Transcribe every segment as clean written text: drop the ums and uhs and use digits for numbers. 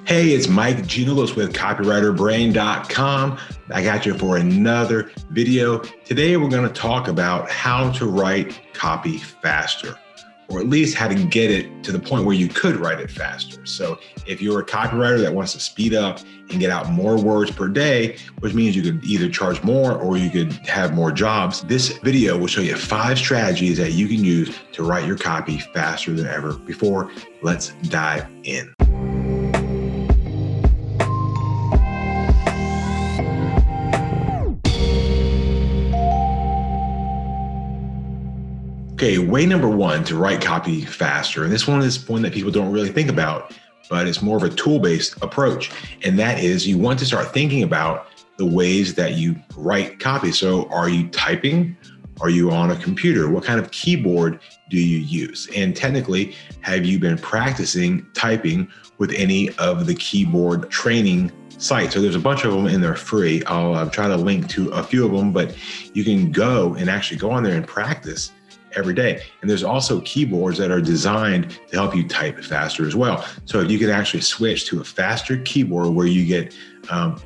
Hey, it's Mike Ginulos with copywriterbrain.com. I got you for another video. Today, we're going to talk about how to write copy faster, or at least how to get it to the point where you could write it faster. So if you're a copywriter that wants to speed up and get out more words per day, which means you could either charge more or you could have more jobs, this video will show you 5 strategies that you can use to write your copy faster than ever before. Let's dive in. Okay, way number 1 to write copy faster. And this one is one that people don't really think about, but it's more of a tool-based approach. And that is you want to start thinking about the ways that you write copy. So are you typing? Are you on a computer? What kind of keyboard do you use? And technically, have you been practicing typing with any of the keyboard training sites? So there's a bunch of them and they're free. I'll try to link to a few of them, but you can go and actually go on there and practice every day. And there's also keyboards that are designed to help you type faster as well. So if you can actually switch to a faster keyboard where you get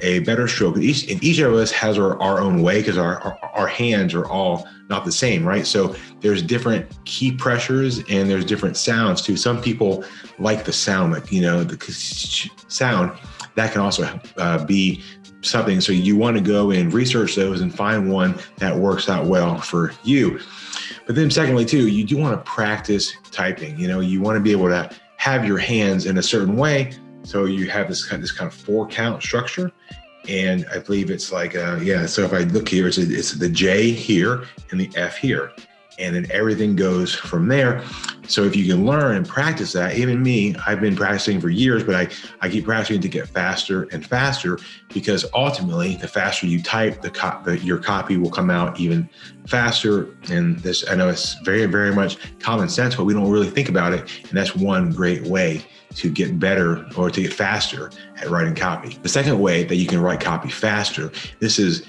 a better stroke. Each of us has our own way because our hands are all not the same, right? So there's different key pressures and there's different sounds too. Some people like the sound, like, the sound. That can also be something. So you want to go and research those and find one that works out well for you. But then secondly, too, you do want to practice typing. You want to be able to have your hands in a certain way. So you have this kind of 4-count structure. And I believe it's like, so if I look here, it's the J here and the F here. And then everything goes from there. So if you can learn and practice that, even me, I've been practicing for years, but I keep practicing to get faster and faster, because ultimately the faster you type, your copy will come out even faster. And this, I know it's very, very much common sense, but we don't really think about it. And that's one great way to get better or to get faster at writing copy. The second way that you can write copy faster, this is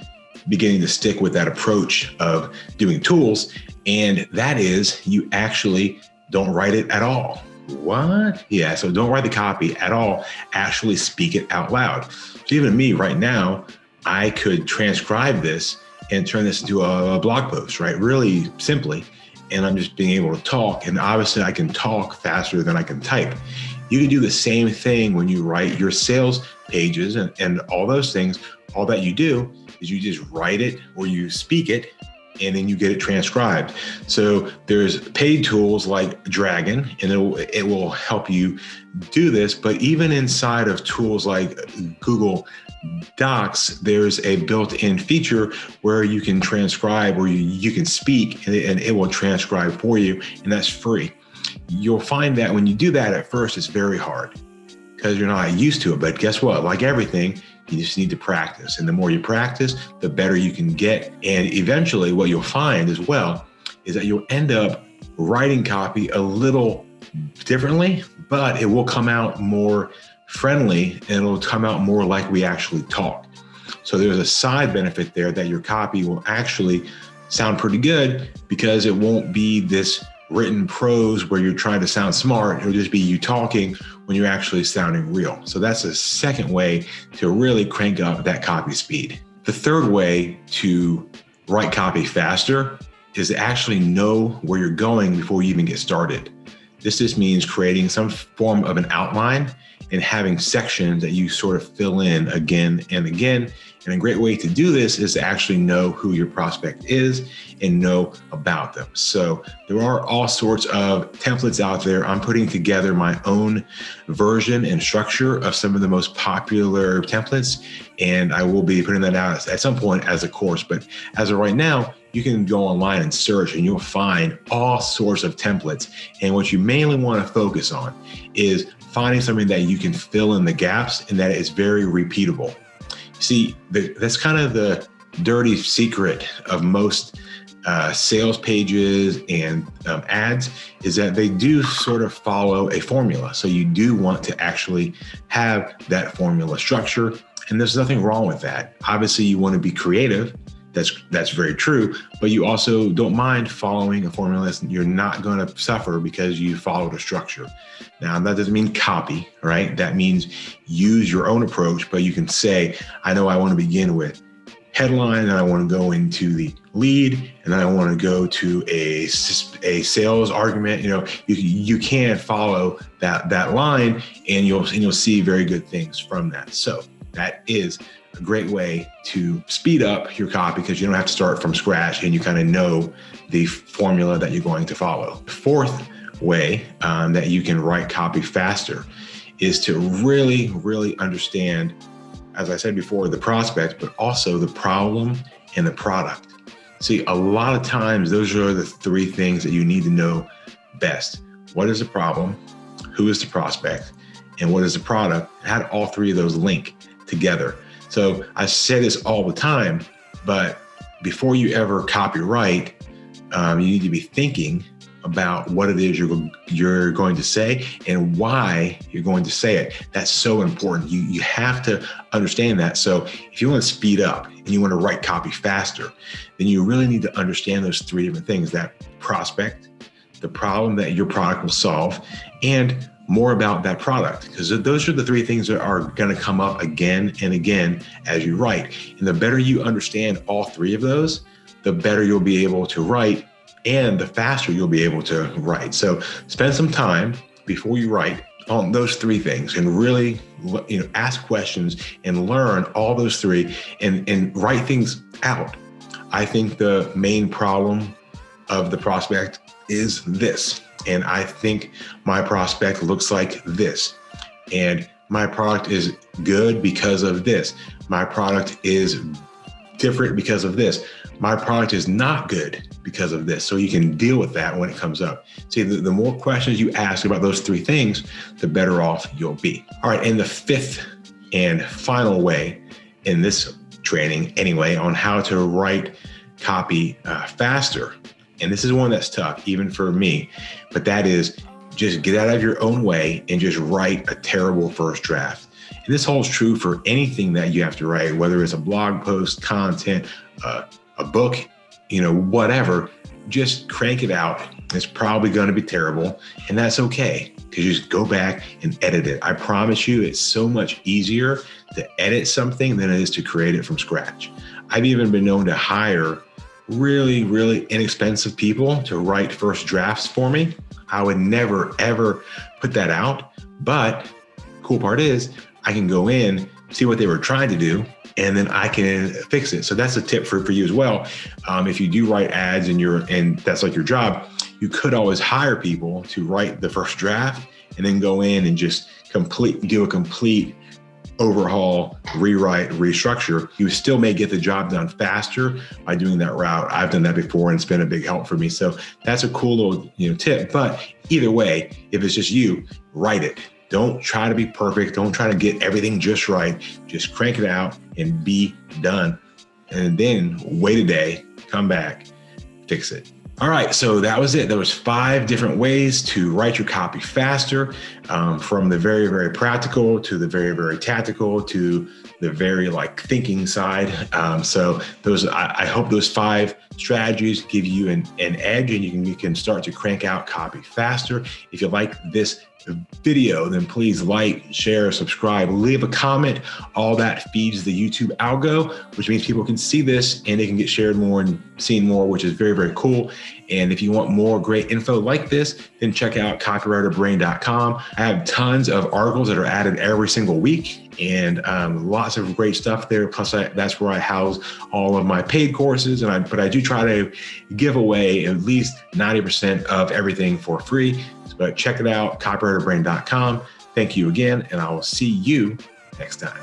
beginning to stick with that approach of doing tools. And that is, you actually don't write it at all. What? Yeah, so don't write the copy at all. Actually speak it out loud. So even me right now, I could transcribe this and turn this into a blog post, right? Really simply. And I'm just being able to talk. And obviously I can talk faster than I can type. You can do the same thing when you write your sales pages and all those things. All that you do is you just write it or you speak it, and then you get it transcribed. So there's paid tools like Dragon, and it will help you do this. But even inside of tools like Google Docs, there's a built-in feature where you can transcribe, or you can speak, and it will transcribe for you, and that's free. You'll find that when you do that at first, it's very hard because you're not used to it. But guess what? Like everything, you just need to practice. And the more you practice, the better you can get. And eventually what you'll find as well is that you'll end up writing copy a little differently, but it will come out more friendly and it'll come out more like we actually talk. So there's a side benefit there that your copy will actually sound pretty good, because it won't be this written prose where you're trying to sound smart. It'll just be you talking when you're actually sounding real. So that's a second way to really crank up that copy speed. The third way to write copy faster is to actually know where you're going before you even get started. This just means creating some form of an outline and having sections that you sort of fill in again and again. And a great way to do this is to actually know who your prospect is and know about them. So there are all sorts of templates out there. I'm putting together my own version and structure of some of the most popular templates, and I will be putting that out at some point as a course. But as of right now, you can go online and search and you'll find all sorts of templates. And what you mainly want to focus on is finding something that you can fill in the gaps and that is very repeatable. See, that's kind of the dirty secret of most sales pages and ads, is that they do sort of follow a formula. So you do want to actually have that formula structure, and there's nothing wrong with that. Obviously, you want to be creative That's very true, but you also don't mind following a formula. You're not going to suffer because you followed a structure. Now, that doesn't mean copy, right? That means use your own approach, but you can say, I know I want to begin with headline, and I want to go into the lead, and then I want to go to a sales argument. You can follow that line, and you'll see very good things from that. So that is a great way to speed up your copy because you don't have to start from scratch and you kind of know the formula that you're going to follow. The fourth way that you can write copy faster is to really, really understand, as I said before, the prospect, but also the problem and the product. See, a lot of times, those are the three things that you need to know best. What is the problem? Who is the prospect? And what is the product? How do all three of those link together? So I say this all the time, but before you ever copyright, you need to be thinking about what it is you're going to say and why you're going to say it. That's so important. You have to understand that. So if you want to speed up and you want to write copy faster, then you really need to understand those three different things: that prospect, the problem that your product will solve, and more about that product, because those are the three things that are going to come up again and again as you write. And the better you understand all three of those, the better you'll be able to write and the faster you'll be able to write. So spend some time before you write on those three things and really, ask questions and learn all those three and write things out. I think the main problem of the prospect is this. And I think my prospect looks like this. And my product is good because of this. My product is different because of this. My product is not good because of this. So you can deal with that when it comes up. See, the more questions you ask about those three things, the better off you'll be. All right. And the fifth and final way in this training, anyway, on how to write copy faster. And this is one that's tough, even for me, but that is just get out of your own way and just write a terrible first draft. And this holds true for anything that you have to write, whether it's a blog post, content, a book, whatever. Just crank it out. It's probably going to be terrible, and that's okay, because you just go back and edit it. I promise you, it's so much easier to edit something than it is to create it from scratch. I've even been known to hire really, really inexpensive people to write first drafts for me. I would never, ever put that out. But cool part is I can go in, see what they were trying to do, and then I can fix it. So that's a tip for you as well. If you do write ads and that's like your job, you could always hire people to write the first draft and then go in and just do a complete overhaul, rewrite, restructure. You still may get the job done faster by doing that route. I've done that before and it's been a big help for me. So that's a cool little tip. But either way, if it's just you, write it. Don't try to be perfect. Don't try to get everything just right. Just crank it out and be done. And then wait a day, come back, fix it. All right, so that was it. There was 5 different ways to write your copy faster, from the very, very practical to the very, very tactical to the very thinking side. So I hope those 5 strategies give you an edge, and you can start to crank out copy faster. If you like this video, then please like, share, subscribe, leave a comment. All that feeds the YouTube algo, which means people can see this and they can get shared more and seen more, which is very, very cool. And if you want more great info like this, then check out copywriterbrain.com. I have tons of articles that are added every single week, and lots of great stuff there. Plus, that's where I house all of my paid courses. But I do try to give away at least 90% of everything for free. But check it out, copywriterbrain.com. Thank you again, and I will see you next time.